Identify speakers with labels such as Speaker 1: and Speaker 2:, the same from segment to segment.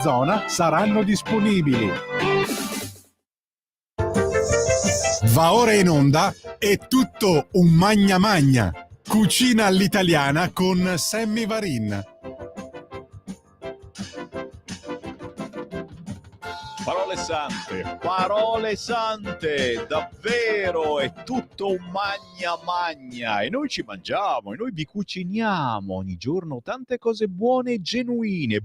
Speaker 1: zona saranno disponibili. Va ora in onda È tutto un magna magna. Cucina all'italiana con Sammy Varin.
Speaker 2: Parole sante, davvero è tutto un magna magna, e noi ci mangiamo, e noi vi cuciniamo ogni giorno tante cose buone e genuine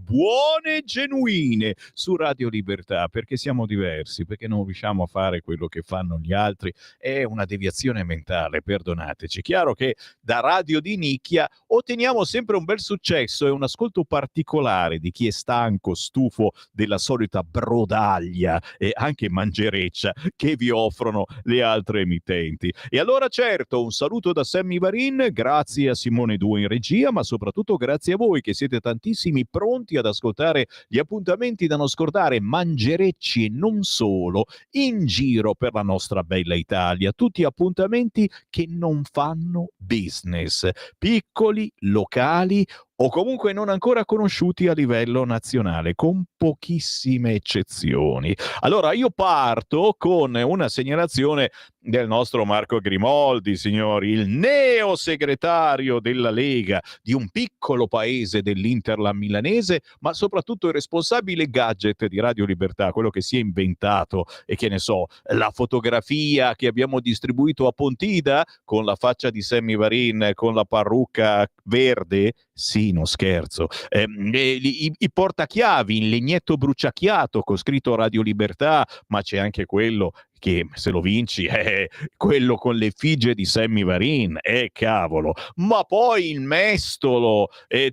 Speaker 2: su Radio Libertà, perché siamo diversi, perché non riusciamo a fare quello che fanno gli altri, è una deviazione mentale, perdonateci. Chiaro che da radio di nicchia otteniamo sempre un bel successo e un ascolto particolare di chi è stanco, stufo della solita brodaglia e anche mangereccia che vi offrono le altre emittenti. E allora certo, un saluto da Sammy Varin, grazie a Simone Duo in regia, ma soprattutto grazie a voi che siete tantissimi pronti ad ascoltare gli appuntamenti da non scordare, mangerecci e non solo, in giro per la nostra bella Italia, tutti appuntamenti che non fanno business, piccoli, locali o comunque non ancora conosciuti a livello nazionale, con pochissime eccezioni. Allora io parto con una segnalazione del nostro Marco Grimoldi, signori, il neo segretario della Lega di un piccolo paese dell'Interland milanese, ma soprattutto il responsabile gadget di Radio Libertà, quello che si è inventato e che ne so, la fotografia che abbiamo distribuito a Pontida con la faccia di Sammy Varin con la parrucca verde. Sì, non scherzo. I portachiavi in legnetto bruciacchiato con scritto Radio Libertà, ma c'è anche quello che se lo vinci è quello con l'effigie di Sammy Varin, cavolo. Ma poi il mestolo,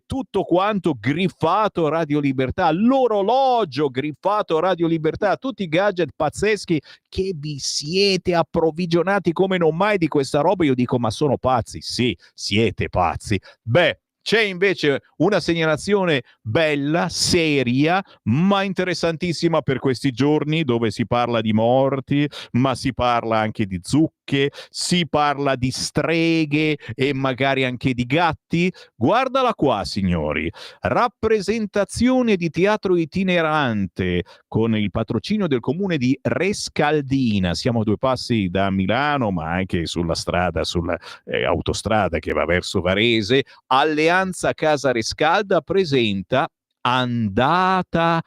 Speaker 2: tutto quanto griffato Radio Libertà, l'orologio griffato Radio Libertà, tutti i gadget pazzeschi che vi siete approvvigionati come non mai di questa roba. Io dico, ma sono pazzi? Sì, siete pazzi. Beh, c'è invece una segnalazione bella, seria, ma interessantissima per questi giorni, dove si parla di morti, ma si parla anche di zucche, si parla di streghe e magari anche di gatti. Guardala qua, signori. Rappresentazione di teatro itinerante con il patrocinio del comune di Rescaldina. Siamo a 2 passi da Milano, ma anche sulla strada, sulla autostrada che va verso Varese. Alleanza Casa Rescalda presenta Andata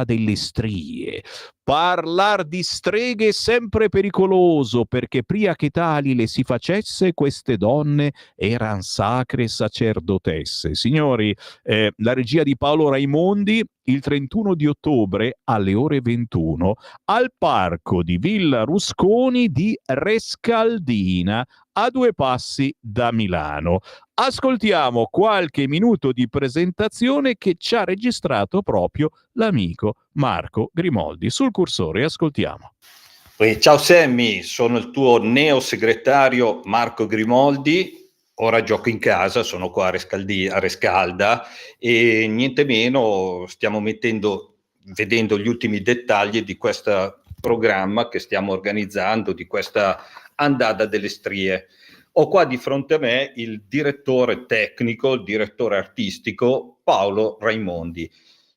Speaker 2: delle strie. Parlar di streghe è sempre pericoloso, perché prima che tali le si facesse, queste donne eran sacre sacerdotesse. Signori, la regia di Paolo Raimondi, il 31 di ottobre alle ore 21 al parco di Villa Rusconi di Rescaldina, a 2 passi da Milano. Ascoltiamo qualche minuto di presentazione che ci ha registrato proprio l'amico Marco Grimoldi. Sul cursore ascoltiamo.
Speaker 3: Ciao Sammy, sono il tuo neo segretario Marco Grimoldi. Ora gioco in casa, sono qua a Rescalda e niente meno stiamo vedendo gli ultimi dettagli di questo programma che stiamo organizzando, di questa andata delle strie. Ho qua di fronte a me il direttore tecnico, il direttore artistico Paolo Raimondi.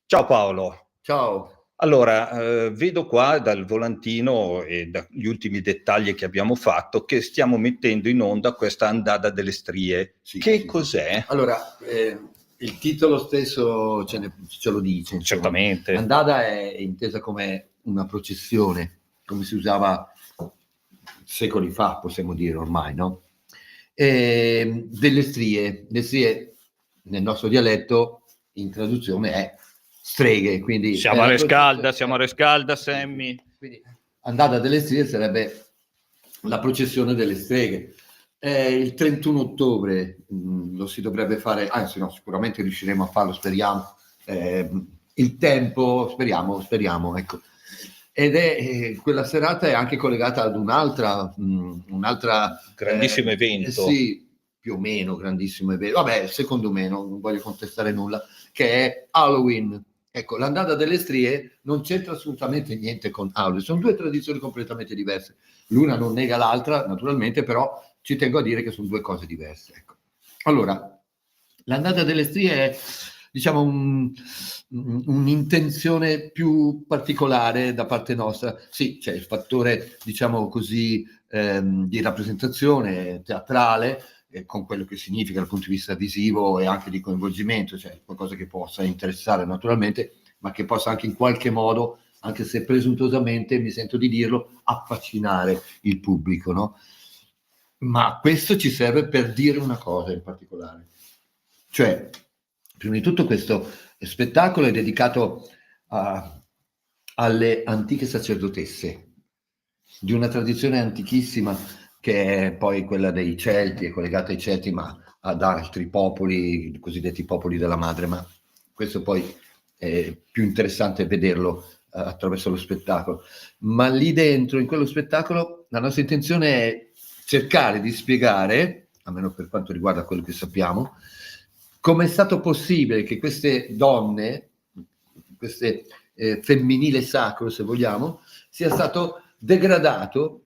Speaker 3: Ciao Paolo.
Speaker 4: Ciao.
Speaker 3: Allora, vedo qua dal volantino e dagli ultimi dettagli che abbiamo fatto che stiamo mettendo in onda questa andata delle strie.
Speaker 4: Sì,
Speaker 3: che cos'è?
Speaker 4: Allora, il titolo stesso ce lo dice.
Speaker 3: Certamente.
Speaker 4: Andata è intesa come una processione, come si usava secoli fa, possiamo dire ormai, no? Delle strie. Le strie nel nostro dialetto in traduzione è streghe, quindi
Speaker 3: siamo a Rescalda, Sammy.
Speaker 4: Quindi andata delle streghe sarebbe la processione delle streghe. Il 31 ottobre lo si dovrebbe fare, anzi no, sicuramente riusciremo a farlo, speriamo. Il tempo, speriamo, ecco. Ed è quella serata è anche collegata ad un'altra
Speaker 3: grandissimo evento.
Speaker 4: Sì, più o meno grandissimo evento. Vabbè, secondo me non voglio contestare nulla, che è Halloween. Ecco, l'andata delle strie non c'entra assolutamente niente con Halloween, sono 2 tradizioni completamente diverse. L'una non nega l'altra, naturalmente, però ci tengo a dire che sono 2 cose diverse. Ecco. Allora, l'andata delle strie è diciamo un'intenzione più particolare da parte nostra. Sì, c'è il fattore, diciamo così, di rappresentazione teatrale, con quello che significa dal punto di vista visivo e anche di coinvolgimento, cioè qualcosa che possa interessare naturalmente, ma che possa anche in qualche modo, anche se presuntuosamente mi sento di dirlo, affascinare il pubblico, no? Ma questo ci serve per dire una cosa in particolare, cioè prima di tutto questo spettacolo è dedicato alle antiche sacerdotesse di una tradizione antichissima che è poi quella dei Celti, è collegata ai Celti ma ad altri popoli, i cosiddetti popoli della madre, ma questo poi è più interessante vederlo attraverso lo spettacolo. Ma lì dentro, in quello spettacolo, la nostra intenzione è cercare di spiegare, almeno per quanto riguarda quello che sappiamo, come è stato possibile che queste donne, queste femminile sacro se vogliamo, sia stato degradato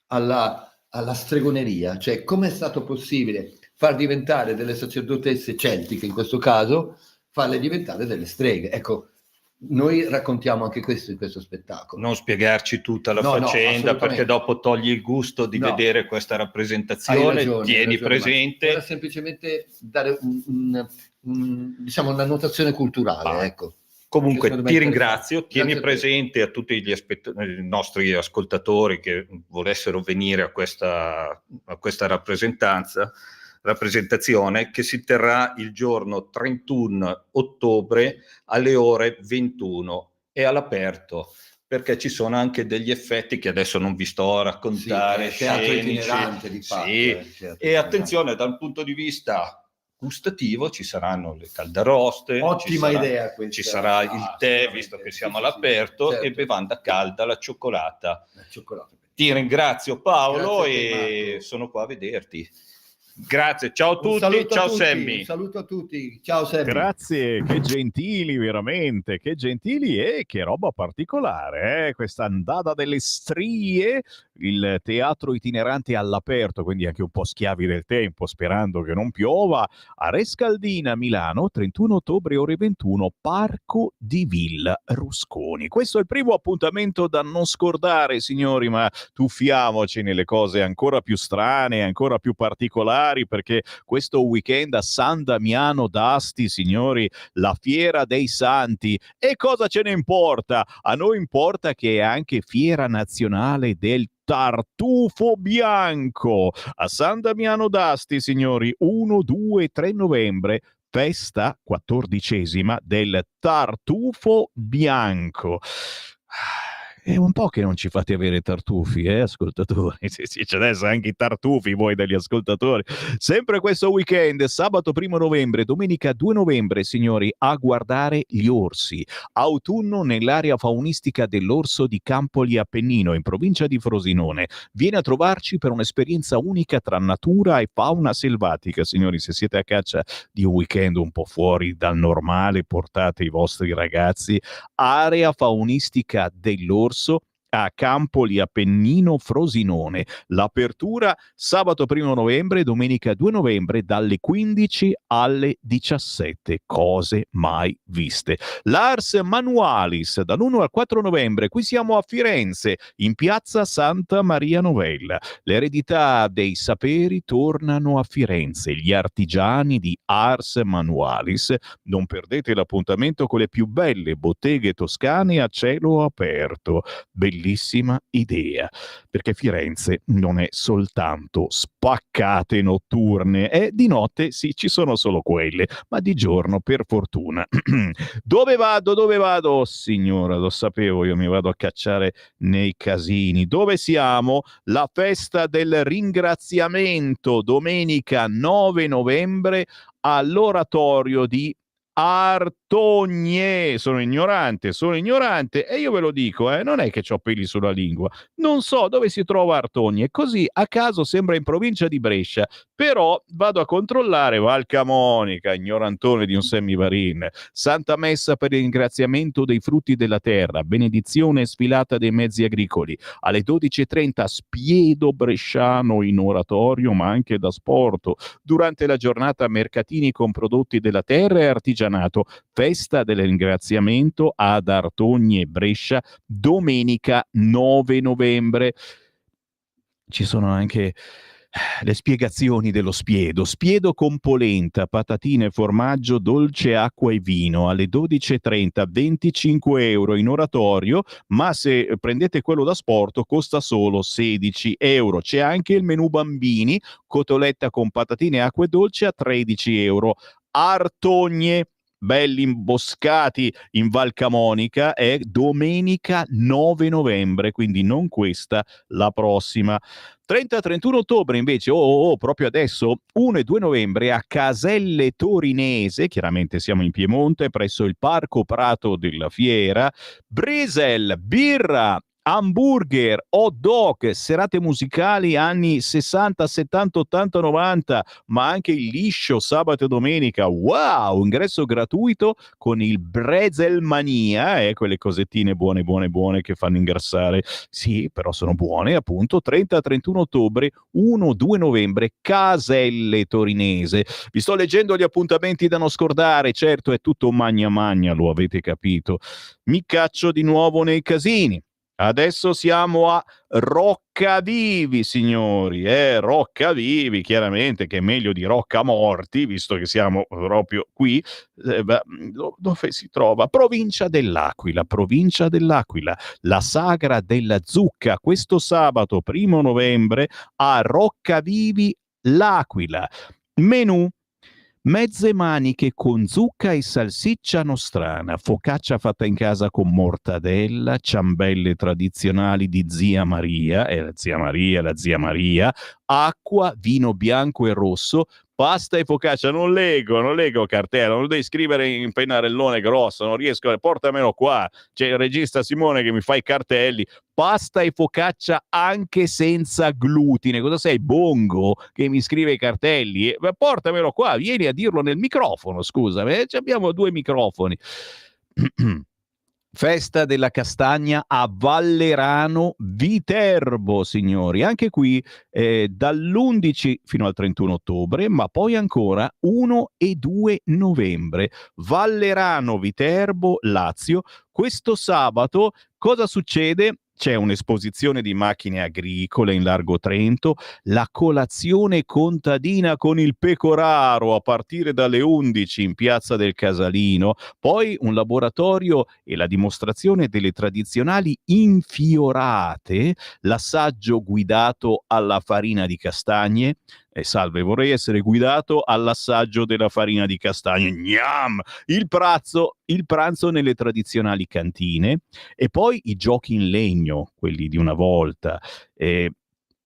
Speaker 4: alla stregoneria, cioè come è stato possibile far diventare delle sacerdotesse celtiche, in questo caso, farle diventare delle streghe. Ecco, noi raccontiamo anche questo in questo spettacolo.
Speaker 3: Non spiegarci tutta la faccenda, perché dopo togli il gusto di vedere questa rappresentazione. Tieni presente.
Speaker 4: Era semplicemente dare diciamo una notazione culturale, ecco.
Speaker 3: Comunque ti ringrazio, tieni presente a tutti i nostri ascoltatori che volessero venire a questa rappresentazione, che si terrà il giorno 31 ottobre alle ore 21 e all'aperto, perché ci sono anche degli effetti che adesso non vi sto a raccontare,
Speaker 4: sì, teatro itinerante di fatto,
Speaker 3: e attenzione, dal punto di vista gustativo ci saranno le caldaroste,
Speaker 4: ottima idea questa.
Speaker 3: Ci sarà il tè, visto che siamo all'aperto, certo. E bevanda calda, la cioccolata. Ti ringrazio Paolo, e sono qua a vederti. Grazie, ciao a tutti, ciao Sammy.
Speaker 4: Un saluto a tutti, ciao Sammy.
Speaker 2: Grazie, che gentili veramente, che gentili e che roba particolare, questa andata delle strie, il teatro itinerante all'aperto, quindi anche un po' schiavi del tempo, sperando che non piova, a Rescaldina, Milano, 31 ottobre ore 21, Parco di Villa Rusconi. Questo è il primo appuntamento da non scordare, signori, ma tuffiamoci nelle cose ancora più strane, ancora più particolari, perché questo weekend a San Damiano d'Asti, signori, la Fiera dei Santi. E cosa ce ne importa? A noi importa che è anche Fiera Nazionale del Tartufo Bianco a San Damiano d'Asti, signori, 1, 2, 3 novembre, festa 14ª del Tartufo Bianco. È un po' che non ci fate avere tartufi, ascoltatori? Sì, c'è adesso anche i tartufi voi degli ascoltatori. Sempre questo weekend, sabato 1 novembre, domenica 2 novembre, signori, a guardare gli orsi. Autunno nell'area faunistica dell'Orso di Campoli Appennino, in provincia di Frosinone. Vieni a trovarci per un'esperienza unica tra natura e fauna selvatica, signori. Se siete a caccia di un weekend un po' fuori dal normale, portate i vostri ragazzi. Area faunistica dell'Orso a Campoli Appennino Frosinone. L'apertura sabato 1 novembre, domenica 2 novembre dalle 15 alle 17. Cose mai viste. L'Ars Manualis dall'1 al 4 novembre. Qui siamo a Firenze, in piazza Santa Maria Novella. L'eredità dei saperi tornano a Firenze. Gli artigiani di Ars Manualis. Non perdete l'appuntamento con le più belle botteghe toscane a cielo aperto. Bellissima idea, perché Firenze non è soltanto spaccate notturne, e di notte sì, ci sono solo quelle, ma di giorno per fortuna. Dove vado? Signora, lo sapevo, io mi vado a cacciare nei casini. Dove siamo? La festa del ringraziamento, domenica 9 novembre all'oratorio di Arturo Artogne. Sono ignorante e io ve lo dico, non è che ho peli sulla lingua, non so dove si trova Artogne, così a caso sembra in provincia di Brescia, però vado a controllare Val Camonica, ignorantone di un Semmivarin, Santa Messa per il ringraziamento dei frutti della terra, benedizione e sfilata dei mezzi agricoli, alle 12:30 Spiedo bresciano in oratorio ma anche da sport, durante la giornata mercatini con prodotti della terra e artigianato, festa del ringraziamento ad Artogne Brescia, domenica 9 novembre. Ci sono anche le spiegazioni dello spiedo con polenta, patatine, formaggio, dolce, acqua e vino alle 12:30, 25 euro in oratorio, ma se prendete quello da sport costa solo 16 euro. C'è anche il menù bambini, cotoletta con patatine, acqua e dolce a 13 euro. Artogne, belli imboscati in Val Camonica, è domenica 9 novembre, quindi non questa, la prossima. 30-31 ottobre invece, proprio adesso, 1 e 2 novembre a Caselle Torinese, chiaramente siamo in Piemonte, presso il Parco Prato della Fiera, Bresel, birra, hamburger, hot dog, serate musicali anni 60, 70, 80, 90, ma anche il liscio sabato e domenica. Wow, ingresso gratuito con il Brezelmania, quelle cosettine buone che fanno ingrassare. Sì, però sono buone, appunto. 30-31 ottobre, 1-2 novembre, Caselle Torinese. Vi sto leggendo gli appuntamenti da non scordare, certo è tutto magna, lo avete capito. Mi caccio di nuovo nei casini. Adesso siamo a Roccavivi, signori, Roccavivi, chiaramente, che è meglio di Roccamorti, visto che siamo proprio qui. Dove si trova? Provincia dell'Aquila, la Sagra della Zucca, questo sabato 1 novembre a Roccavivi, l'Aquila. Menù: mezze maniche con zucca e salsiccia nostrana, focaccia fatta in casa con mortadella, ciambelle tradizionali di zia Maria, la zia Maria, acqua, vino bianco e rosso, pasta e focaccia. Non leggo cartella, non lo devi scrivere in pennarellone grosso, non riesco, portamelo qua. C'è il regista Simone che mi fa i cartelli. Pasta e focaccia anche senza glutine. Cosa sei, Bongo, che mi scrive i cartelli? Portamelo qua, vieni a dirlo nel microfono, scusami, abbiamo 2 microfoni. Festa della castagna a Vallerano Viterbo, signori. Anche qui dall'11 fino al 31 ottobre, ma poi ancora 1 e 2 novembre. Vallerano Viterbo, Lazio. Questo sabato cosa succede? C'è un'esposizione di macchine agricole in Largo Trento, la colazione contadina con il pecoraro a partire dalle 11 in Piazza del Casalino, poi un laboratorio e la dimostrazione delle tradizionali infiorate, l'assaggio guidato alla farina di castagne. Salve, vorrei essere guidato all'assaggio della farina di castagne. Gnam! Il pranzo nelle tradizionali cantine e poi i giochi in legno, quelli di una volta, e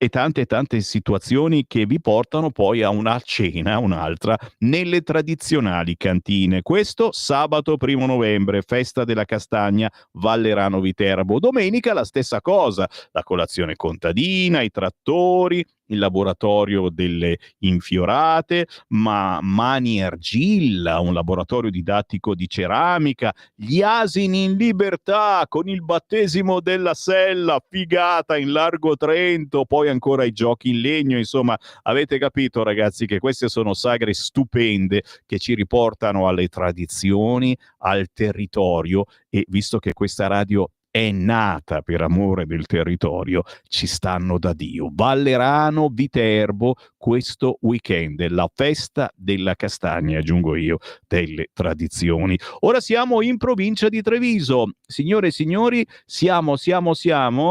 Speaker 2: tante situazioni che vi portano poi a una cena, un'altra, nelle tradizionali cantine. Questo sabato 1 novembre, festa della castagna, Vallerano Viterbo. Domenica la stessa cosa, la colazione contadina, i trattori, il laboratorio delle infiorate, ma Mani Argilla, un laboratorio didattico di ceramica, gli asini in libertà con il battesimo della sella, figata in Largo Trento, poi ancora i giochi in legno. Insomma, avete capito, ragazzi, che queste sono sagre stupende che ci riportano alle tradizioni, al territorio, e visto che questa radio è nata per amore del territorio, ci stanno da Dio. Vallerano Viterbo questo weekend, la festa della castagna, aggiungo io, delle tradizioni. Ora siamo in provincia di Treviso. Signore e signori, siamo,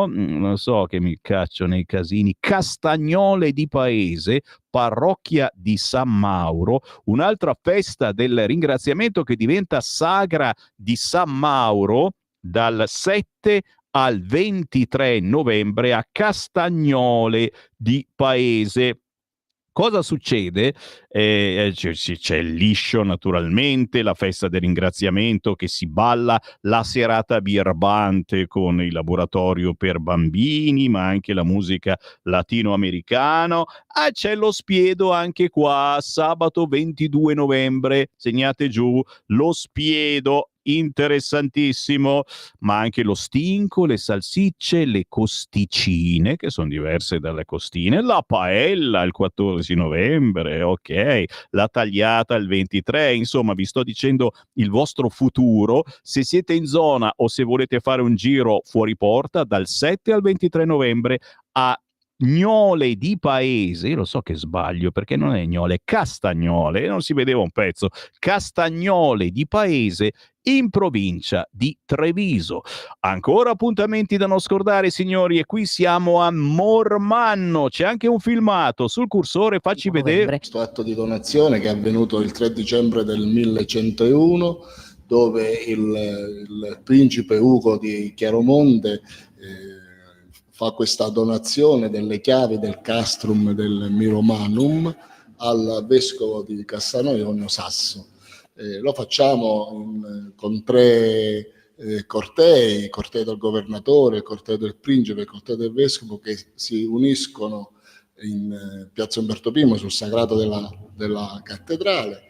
Speaker 2: non so che mi caccio nei casini, Castagnole di Paese, parrocchia di San Mauro, un'altra festa del ringraziamento che diventa Sagra di San Mauro, dal 7 al 23 novembre a Castagnole di Paese. Cosa succede? C'è il liscio naturalmente, la festa del ringraziamento che si balla, la serata birbante con il laboratorio per bambini, ma anche la musica latinoamericana. C'è lo spiedo anche qua, sabato 22 novembre, segnate giù, lo spiedo, interessantissimo, ma anche lo stinco, le salsicce, le costicine, che sono diverse dalle costine, la paella il 14 novembre, ok, la tagliata il 23, insomma vi sto dicendo il vostro futuro. Se siete in zona o se volete fare un giro fuori porta, dal 7 al 23 novembre a Gnole di Paese, lo so che sbaglio perché non è Gnole, Castagnole, non si vedeva un pezzo, Castagnole di Paese in provincia di Treviso. Ancora appuntamenti da non scordare, signori, e qui siamo a Mormanno, c'è anche un filmato sul cursore, facci vedere.
Speaker 5: Questo atto di donazione che è avvenuto il 3 dicembre del 1101, dove il principe Ugo di Chiaromonte fa questa donazione delle chiavi del castrum del Miromanum al vescovo di Cassano Ionio Sasso. Lo facciamo con 3 cortei, il corteo del governatore, il corteo del principe, il corteo del vescovo, che si uniscono in Piazza Umberto I sul sagrato della cattedrale,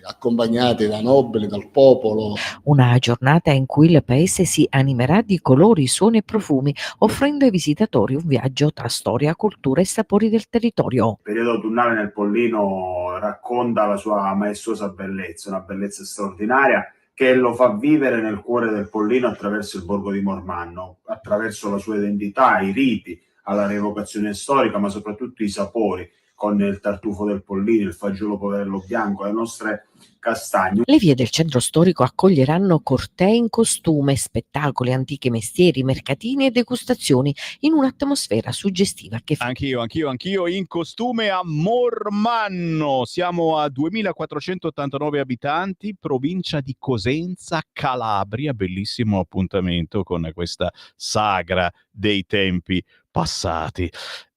Speaker 5: accompagnati da nobili, dal popolo.
Speaker 6: Una giornata in cui il paese si animerà di colori, suoni e profumi, offrendo ai visitatori un viaggio tra storia, cultura e sapori del territorio.
Speaker 7: Il periodo autunnale nel Pollino racconta la sua maestosa bellezza, una bellezza straordinaria che lo fa vivere nel cuore del Pollino attraverso il borgo di Mormanno, attraverso la sua identità, i riti, alla rievocazione storica, ma soprattutto i sapori, con il tartufo del Pollino, il fagiolo poverello bianco, le nostre castagne.
Speaker 6: Le vie del centro storico accoglieranno cortei in costume, spettacoli, antichi mestieri, mercatini e degustazioni in un'atmosfera suggestiva che fa...
Speaker 2: Anch'io in costume a Mormanno. Siamo a 2489 abitanti, provincia di Cosenza, Calabria. Bellissimo appuntamento con questa sagra dei tempi passati,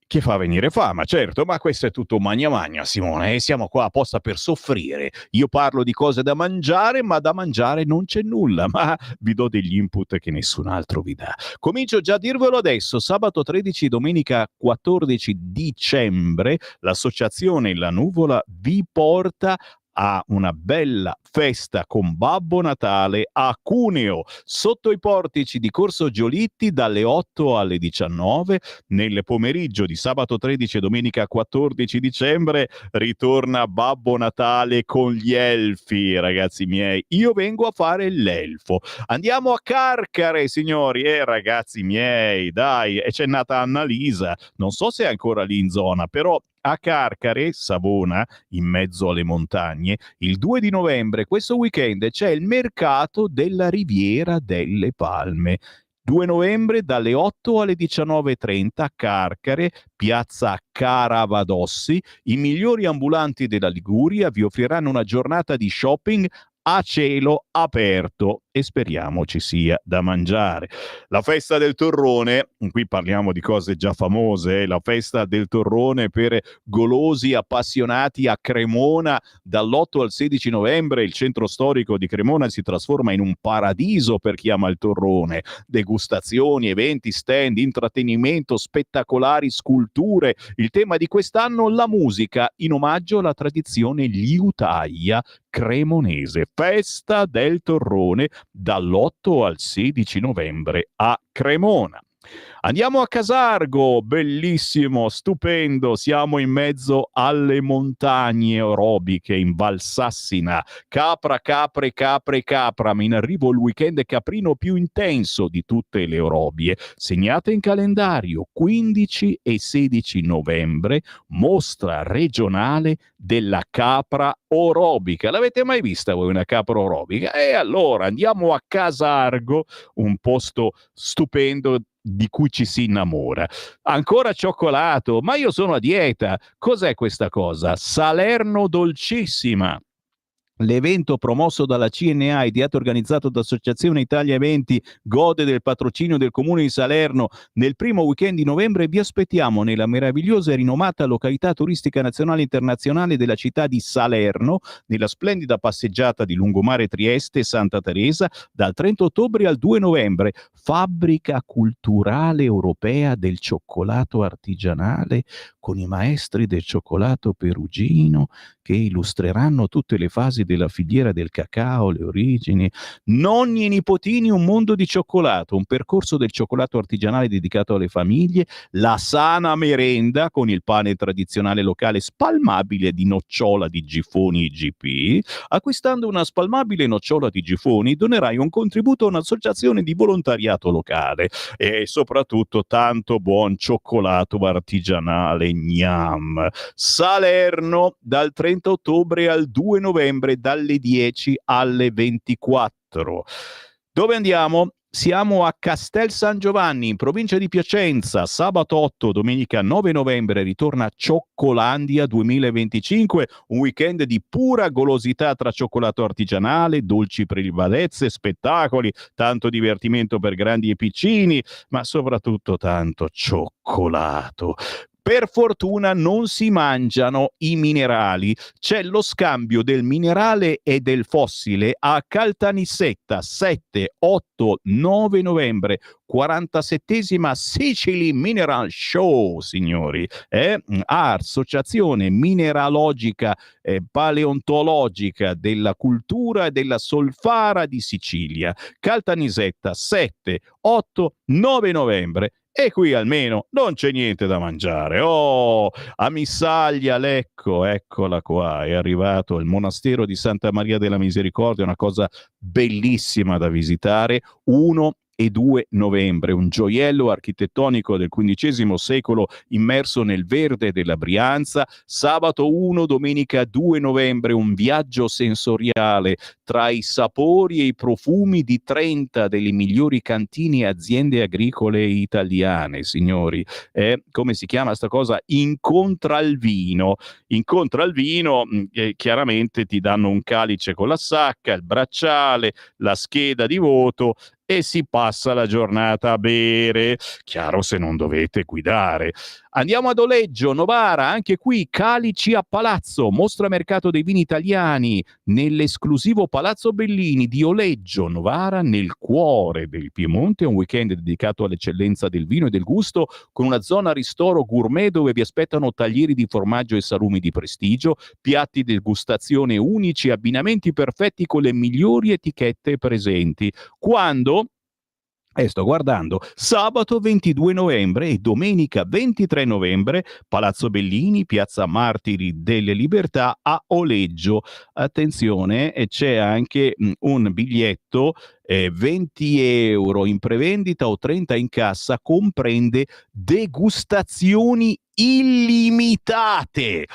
Speaker 2: che fa venire fama, certo, ma questo è tutto magna magna, Simone, e siamo qua apposta per soffrire. Io parlo di cose da mangiare, ma da mangiare non c'è nulla, ma vi do degli input che nessun altro vi dà. Comincio già a dirvelo adesso, sabato 13, domenica 14 dicembre, l'associazione La Nuvola vi porta a una bella festa con Babbo Natale a Cuneo, sotto i portici di Corso Giolitti dalle 8 alle 19. Nel pomeriggio di sabato 13 e domenica 14 dicembre ritorna Babbo Natale con gli elfi, ragazzi miei. Io vengo a fare l'elfo. Andiamo a Carcare, signori, ragazzi miei, dai, e c'è nata Annalisa, non so se è ancora lì in zona, però a Carcare, Savona, in mezzo alle montagne, il 2 di novembre, questo weekend, c'è il mercato della Riviera delle Palme. 2 novembre dalle 8 alle 19:30 a Carcare, piazza Caravadossi, i migliori ambulanti della Liguria vi offriranno una giornata di shopping a cielo aperto e speriamo ci sia da mangiare. La festa del torrone, qui parliamo di cose già famose, la festa del torrone per golosi appassionati a Cremona, dall'8 al 16 novembre il centro storico di Cremona si trasforma in un paradiso per chi ama il torrone. Degustazioni, eventi, stand, intrattenimento, spettacolari sculture. Il tema di quest'anno, la musica, in omaggio alla tradizione liutaia cremonese. Festa del torrone dall'8 al 16 novembre a Cremona. Andiamo a Casargo, bellissimo, stupendo, siamo in mezzo alle montagne orobiche in Valsassina, capra, capre, capre, capra, ma in arrivo il weekend caprino più intenso di tutte le orobie. Segnate in calendario, 15 e 16 novembre, mostra regionale della capra orobica. L'avete mai vista voi una capra orobica? E allora andiamo a Casargo, un posto stupendo di cui ci si innamora. Ancora cioccolato, ma io sono a dieta. Cos'è questa cosa? Salerno dolcissima. L'evento promosso dalla CNA, ideato e organizzato da Associazione Italia Eventi, gode del patrocinio del Comune di Salerno. Nel primo weekend di novembre vi aspettiamo nella meravigliosa e rinomata località turistica nazionale e internazionale della città di Salerno, nella splendida passeggiata di lungomare Trieste Santa Teresa, dal 30 ottobre al 2 novembre. Fabbrica culturale europea del cioccolato artigianale, con i maestri del cioccolato perugino che illustreranno tutte le fasi della filiera del cacao, le origini. Nonni e nipotini, un mondo di cioccolato, un percorso del cioccolato artigianale dedicato alle famiglie, la sana merenda con il pane tradizionale locale spalmabile di nocciola di Gifoni IGP. Acquistando una spalmabile nocciola di Gifoni donerai un contributo a un'associazione di volontariato locale, e soprattutto tanto buon cioccolato artigianale, gnam. Salerno, dal 30 ottobre al 2 novembre, dalle 10 alle 24. Dove andiamo? Siamo a Castel San Giovanni, in provincia di Piacenza. Sabato 8, domenica 9 novembre ritorna Cioccolandia 2025, un weekend di pura golosità tra cioccolato artigianale, dolci prelibatezze, spettacoli, tanto divertimento per grandi e piccini, ma soprattutto tanto cioccolato. Per fortuna non si mangiano i minerali, c'è lo scambio del minerale e del fossile a Caltanissetta 7, 8, 9 novembre, 47esima Sicily Mineral Show, signori. Associazione mineralogica paleontologica della cultura e della solfara di Sicilia. Caltanissetta 7, 8, 9 novembre. E qui almeno non c'è niente da mangiare. Oh, a Missaglia, Lecco, eccola qua, è arrivato il monastero di Santa Maria della Misericordia, una cosa bellissima da visitare. 1 e 2 novembre, un gioiello architettonico del XV secolo immerso nel verde della Brianza. Sabato 1, domenica 2 novembre, un viaggio sensoriale tra i sapori e i profumi di 30 delle migliori cantine e aziende agricole italiane, signori. Come si chiama sta cosa? Incontra il vino. Incontra il vino, chiaramente ti danno un calice con la sacca, il bracciale, la scheda di voto, e si passa la giornata a bere, chiaro se non dovete guidare. Andiamo ad Oleggio, Novara, anche qui calici a palazzo, mostra mercato dei vini italiani nell'esclusivo Palazzo Bellini di Oleggio, Novara, nel cuore del Piemonte, un weekend dedicato all'eccellenza del vino e del gusto, con una zona ristoro gourmet dove vi aspettano taglieri di formaggio e salumi di prestigio, piatti degustazione unici, abbinamenti perfetti con le migliori etichette presenti. Quando? Sto guardando, sabato 22 novembre e domenica 23 novembre, Palazzo Bellini, Piazza Martiri delle Libertà a Oleggio. Attenzione, c'è anche un biglietto, 20 euro in prevendita o 30 in cassa, comprende degustazioni illimitate.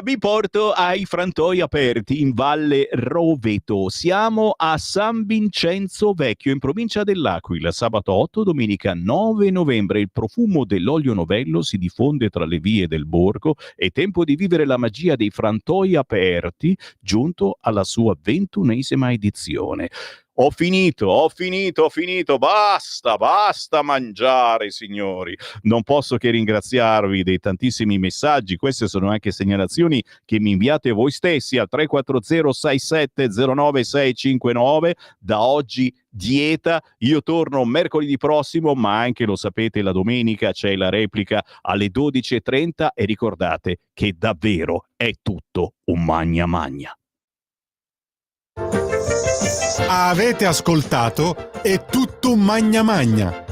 Speaker 2: Vi porto ai frantoi aperti in Valle Roveto. Siamo a San Vincenzo Vecchio, in provincia dell'Aquila. Sabato 8, domenica 9 novembre. Il profumo dell'olio novello si diffonde tra le vie del borgo. È tempo di vivere la magia dei frantoi aperti, giunto alla sua 21esima edizione. Ho finito, basta mangiare, signori. Non posso che ringraziarvi dei tantissimi messaggi, queste sono anche segnalazioni che mi inviate voi stessi al 3406709659. Da oggi dieta, io torno mercoledì prossimo, ma anche, lo sapete, la domenica c'è la replica alle 12:30 e ricordate che davvero è tutto un magna magna.
Speaker 1: Avete ascoltato È tutto un magna magna.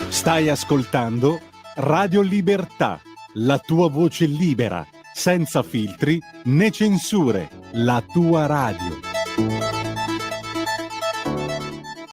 Speaker 1: Stai ascoltando Radio Libertà, la tua voce libera, senza filtri né censure, la tua radio.